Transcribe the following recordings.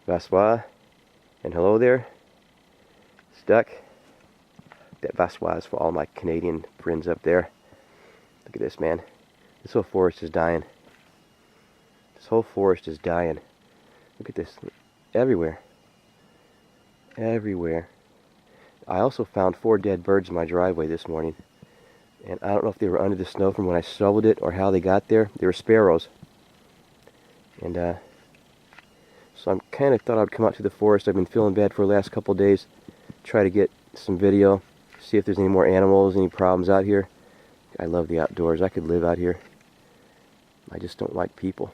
Vassois, and hello there. Stuck. That Vassois is for all my Canadian friends up there. Look at this, man. This whole forest is dying. This whole forest is dying. Look at this. Everywhere. Everywhere. I also found 4 dead birds in my driveway this morning. And I don't know if they were under the snow from when I shoveled it or how they got there. They were sparrows. And so I kind of thought I'd come out to the forest. I've been feeling bad for the last couple of days. Try to get some video. See if there's any more animals, any problems out here. I love the outdoors. I could live out here. I just don't like people.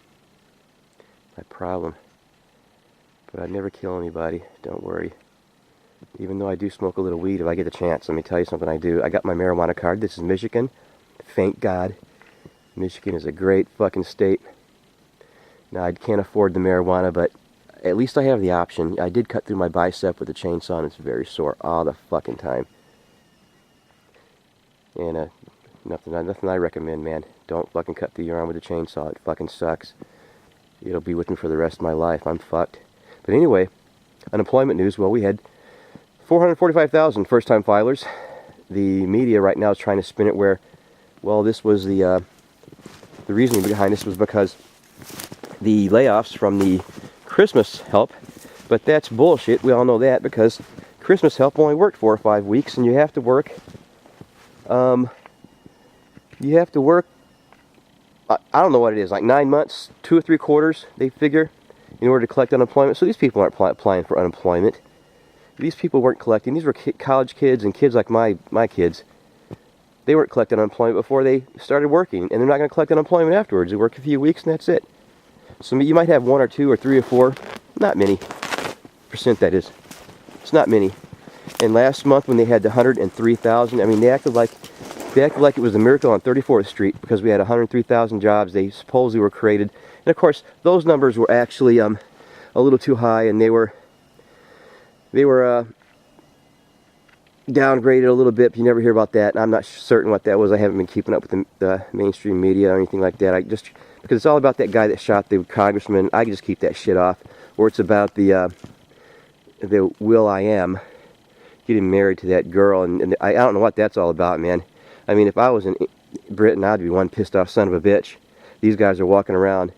My problem. But I'd never kill anybody. Don't worry. Even though I do smoke a little weed if I get the chance. Let me tell you something I do. I got my marijuana card. This is Michigan. Thank God. Michigan is a great fucking state. Now, I can't afford the marijuana, but at least I have the option. I did cut through my bicep with a chainsaw, and it's very sore all the fucking time. And nothing I recommend, man. Don't fucking cut through your arm with a chainsaw. It fucking sucks. It'll be with me for the rest of my life. I'm fucked. But anyway, unemployment news. Well, we had 445,000 first-time filers. The media right now is trying to spin it where, well, this was the reasoning behind this was because the layoffs from the Christmas help, but that's bullshit. We all know that because Christmas help only worked 4 or 5 weeks, and you have to work. I don't know what it is, like 9 months, 2 or 3 quarters. They figure in order to collect unemployment. So these people aren't applying for unemployment. These people weren't collecting. These were college kids and kids like my kids. They weren't collecting unemployment before they started working, and they're not going to collect unemployment afterwards. They work a few weeks and that's it. So you might have 1 or 2 or 3 or 4, not many percent, that is. It's not many. And last month when they had the 103,000, I mean, they acted like it was a miracle on 34th Street because we had 103,000 jobs. They supposedly were created, and of course those numbers were actually a little too high, and they were downgraded a little bit. But you never hear about that. And I'm not certain what that was. I haven't been keeping up with the mainstream media or anything like that. I just, because it's all about that guy that shot the congressman. I can just keep that shit off. Or it's about the Will.i.am getting married to that girl, and I don't know what that's all about, man. I mean, if I was in Britain, I'd be one pissed off son of a bitch. These guys are walking around,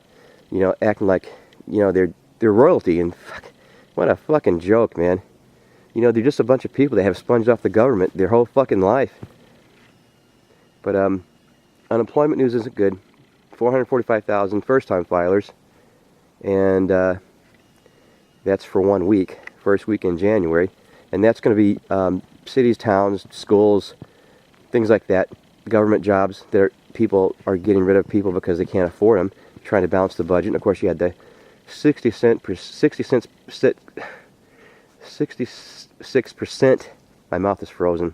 you know, acting like, you know, they're royalty, and fuck, what a fucking joke, man. You know, they're just a bunch of people that have sponged off the government their whole fucking life. But unemployment news isn't good. 445,000 first-time filers, and that's for 1 week, first week in January, and that's going to be cities, towns, schools, things like that, government jobs. People are getting rid of people because they can't afford them, trying to balance the budget. And of course, you had the 66%, my mouth is frozen,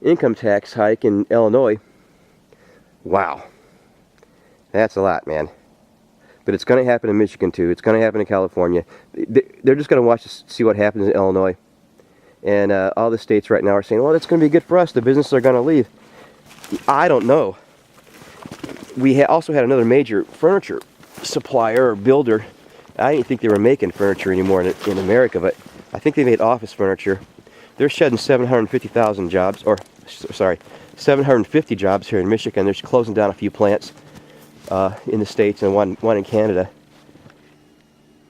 income tax hike in Illinois. Wow. That's a lot, man. But it's going to happen in Michigan, too. It's going to happen in California. They're just going to watch to see what happens in Illinois. And all the states right now are saying, well, that's going to be good for us. The businesses are going to leave. I don't know. We also had another major furniture supplier or builder. I didn't think they were making furniture anymore in America, but I think they made office furniture. They're shedding 750,000 jobs, or sorry, 750 jobs here in Michigan. They're closing down a few plants in the States and one in Canada.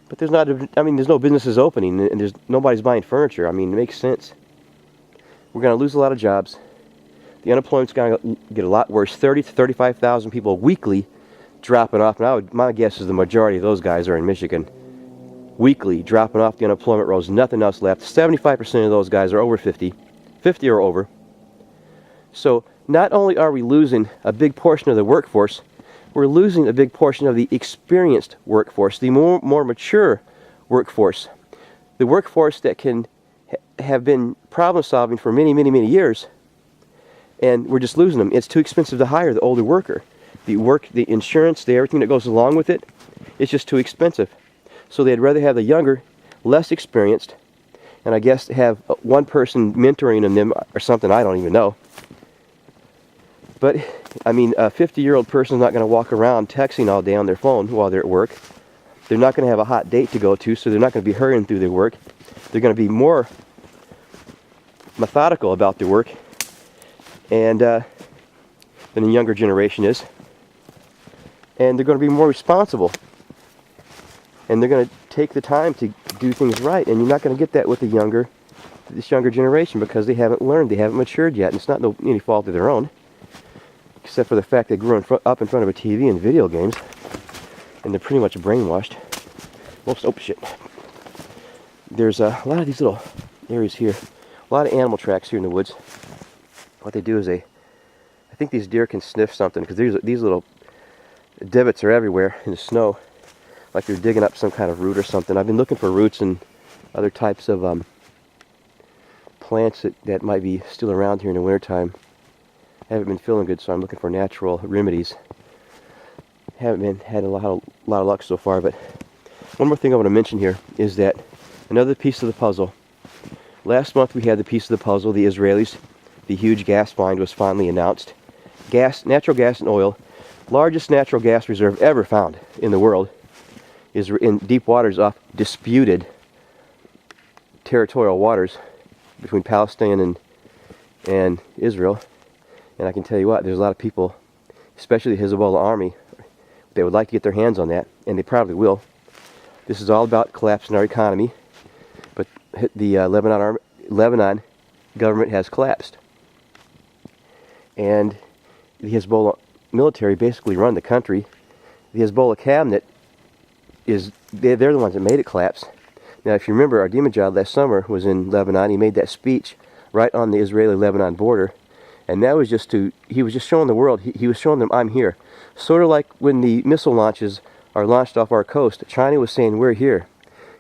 But there's no businesses opening, and there's nobody's buying furniture. I mean, it makes sense. We're going to lose a lot of jobs. The unemployment's going to get a lot worse. 30 to 35,000 people weekly dropping off. Now, my guess is the majority of those guys are in Michigan. Weekly dropping off the unemployment rolls. Nothing else left. 75% of those guys are over 50. 50 or over. So not only are we losing a big portion of the workforce, we're losing a big portion of the experienced workforce, the more mature workforce, the workforce that can have been problem solving for many, many, many years, and we're just losing them. It's too expensive to hire the older worker. The insurance, everything that goes along with it, it's just too expensive. So they'd rather have the younger, less experienced, and I guess have one person mentoring them or something, I don't even know. But, I mean, a 50-year-old person's not going to walk around texting all day on their phone while they're at work. They're not going to have a hot date to go to, so they're not going to be hurrying through their work. They're going to be more methodical about their work and than the younger generation is. And they're going to be more responsible. And they're going to take the time to do things right. And you're not going to get that with this younger generation, because they haven't learned, they haven't matured yet. And it's not any fault of their own, except for the fact they grew up in front of a TV and video games, and they're pretty much brainwashed. Oops, oh shit. There's a lot of these little areas here, a lot of animal tracks here in the woods. What they do is I think these deer can sniff something, because these little divots are everywhere in the snow, like they're digging up some kind of root or something. I've been looking for roots and other types of plants that might be still around here in the wintertime. I haven't been feeling good, so I'm looking for natural remedies. Haven't had a lot of luck so far. But one more thing I want to mention here is that another piece of the puzzle. Last month we had the piece of the puzzle, the Israelis. The huge gas find was finally announced. Natural gas and oil, largest natural gas reserve ever found in the world, is in deep waters off disputed territorial waters between Palestine and Israel. And I can tell you what, there's a lot of people, especially the Hezbollah army, that would like to get their hands on that, and they probably will. This is all about collapsing our economy, but the Lebanon government has collapsed. And the Hezbollah military basically run the country. The Hezbollah cabinet they're the ones that made it collapse. Now, if you remember, Ahmadinejad last summer was in Lebanon. He made that speech right on the Israeli-Lebanon border. And that was he was just showing the world, he was showing them, I'm here. Sort of like when the missile launches are launched off our coast, China was saying, we're here.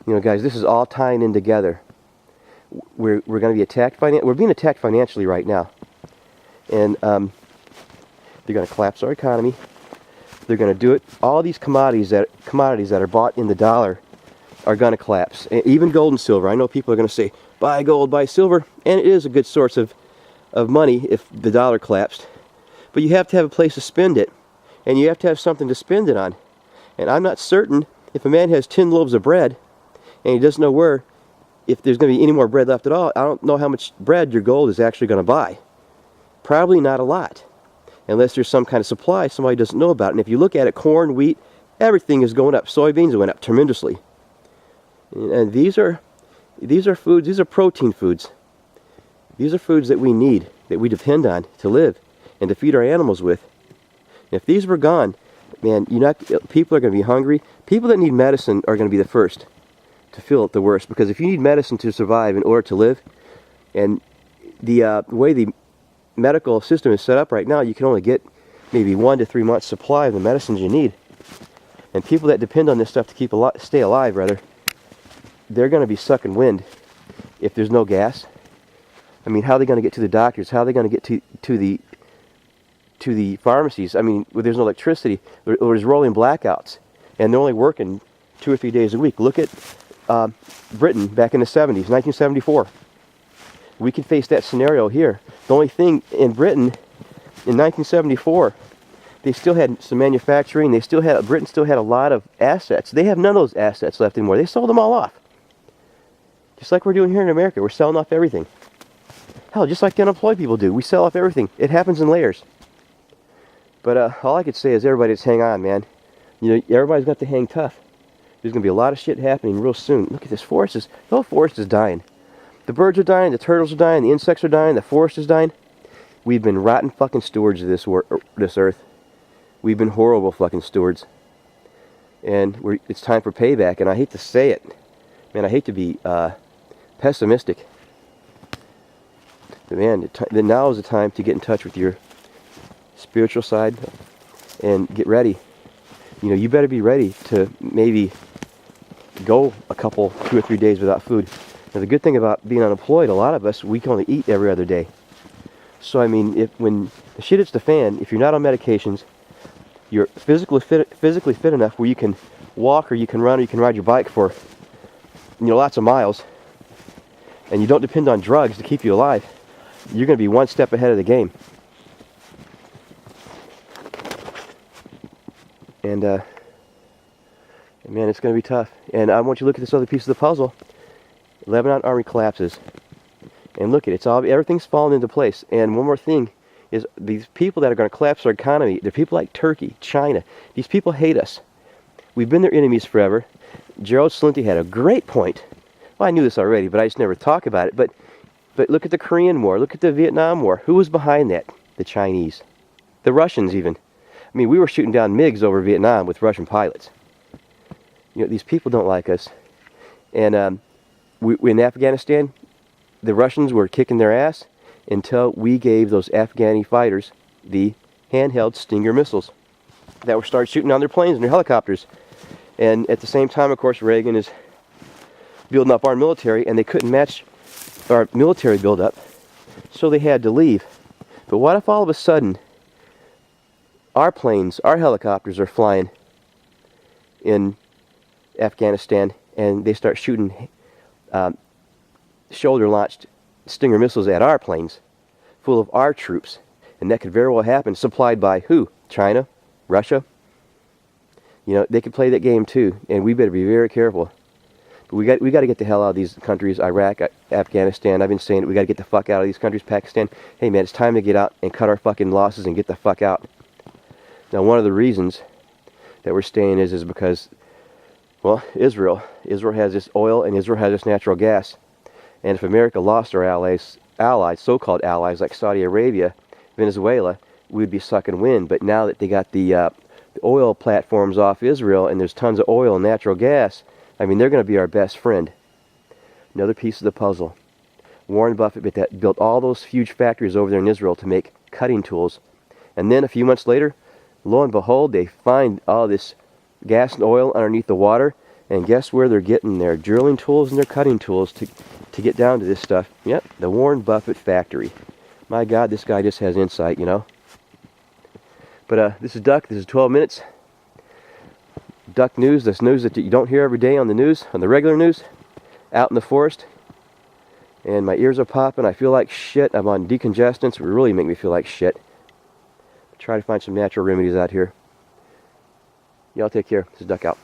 You know, guys, this is all tying in together. We're going to be attacked, we're being attacked financially right now. And they're going to collapse our economy. They're going to do it. All these commodities that are bought in the dollar are going to collapse. And even gold and silver. I know people are going to say, buy gold, buy silver. And it is a good source of money if the dollar collapsed. But you have to have a place to spend it. And you have to have something to spend it on. And I'm not certain if a man has 10 loaves of bread and he doesn't know if there's going to be any more bread left at all. I don't know how much bread your gold is actually going to buy. Probably not a lot. Unless there's some kind of supply somebody doesn't know about. And if you look at it, corn, wheat, everything is going up. Soybeans went up tremendously. And these are foods, these are protein foods. These are foods that we need, that we depend on to live and to feed our animals with. If these were gone, man, people are going to be hungry. People that need medicine are going to be the first to feel it the worst. Because if you need medicine to survive in order to live, and the way the medical system is set up right now, you can only get maybe 1 to 3 months supply of the medicines you need. And people that depend on this stuff to stay alive, they're going to be sucking wind if there's no gas. I mean, how are they going to get to the doctors? How are they going to get to the pharmacies? I mean, there's no electricity, or there's rolling blackouts, and they're only working 2 or 3 days a week. Look at Britain back in the 70s, 1974. We can face that scenario here. The only thing in Britain in 1974, they still had some manufacturing. Britain still had a lot of assets. They have none of those assets left anymore. They sold them all off. Just like we're doing here in America. We're selling off everything. Hell, just like the unemployed people do. We sell off everything. It happens in layers. But all I could say is everybody just hang on, man. You know, everybody's got to hang tough. There's going to be a lot of shit happening real soon. Look at this forest. The whole forest is dying. The birds are dying, the turtles are dying, the insects are dying, the forest is dying. We've been rotten fucking stewards of this earth. We've been horrible fucking stewards. And it's time for payback, and I hate to say it. Man, I hate to be pessimistic. But man, now is the time to get in touch with your spiritual side and get ready. You know, you better be ready to maybe go a couple, 2 or 3 days without food. Now, the good thing about being unemployed, a lot of us, we can only eat every other day. So, I mean, when the shit hits the fan, if you're not on medications, you're physically fit enough where you can walk, or you can run, or you can ride your bike for, lots of miles, and you don't depend on drugs to keep you alive, you're going to be one step ahead of the game. And Man, it's going to be tough. And I want you to look at this other piece of the puzzle. Lebanon army collapses. And look at it, it's all, everything's fallen into place. And one more thing is these people that are going to collapse our economy, they're people like Turkey, China. These people hate us. We've been their enemies forever. Gerald Slinty had a great point. Well, I knew this already, but I just never talk about it. But look at the Korean War. Look at the Vietnam War. Who was behind that? The Chinese. The Russians even. I mean, we were shooting down MiGs over Vietnam with Russian pilots. You know, these people don't like us. And in Afghanistan, the Russians were kicking their ass until we gave those Afghani fighters the handheld Stinger missiles that were started shooting down their planes and their helicopters. And at the same time, of course, Reagan is building up our military, and they couldn't match our military buildup, so they had to leave. But what if all of a sudden our planes, our helicopters are flying in Afghanistan, and they start shooting shoulder-launched Stinger missiles at our planes, full of our troops? And that could very well happen, supplied by who? China? Russia? You know, they could play that game too, and we better be very careful. But we got to get the hell out of these countries, Iraq, Afghanistan. I've been saying it, we got to get the fuck out of these countries, Pakistan. Hey man, it's time to get out and cut our fucking losses and get the fuck out. Now, one of the reasons that we're staying is because, well, Israel has this oil and Israel has this natural gas. And if America lost our allies, so-called allies like Saudi Arabia, Venezuela, we'd be sucking wind. But now that they got the oil platforms off Israel and there's tons of oil and natural gas, I mean, they're going to be our best friend. Another piece of the puzzle. Warren Buffett built all those huge factories over there in Israel to make cutting tools. And then a few months later, lo and behold, they find all this gas and oil underneath the water. And guess where they're getting their drilling tools and their cutting tools to get down to this stuff? Yep, the Warren Buffett factory. My God, this guy just has insight, you know. But this is Duck. This is 12 Minutes. Duck News. That's news that you don't hear every day on the news, on the regular news. Out in the forest. And my ears are popping. I feel like shit. I'm on decongestants. It really make me feel like shit. Try to find some natural remedies out here. Y'all take care. This is Duck out.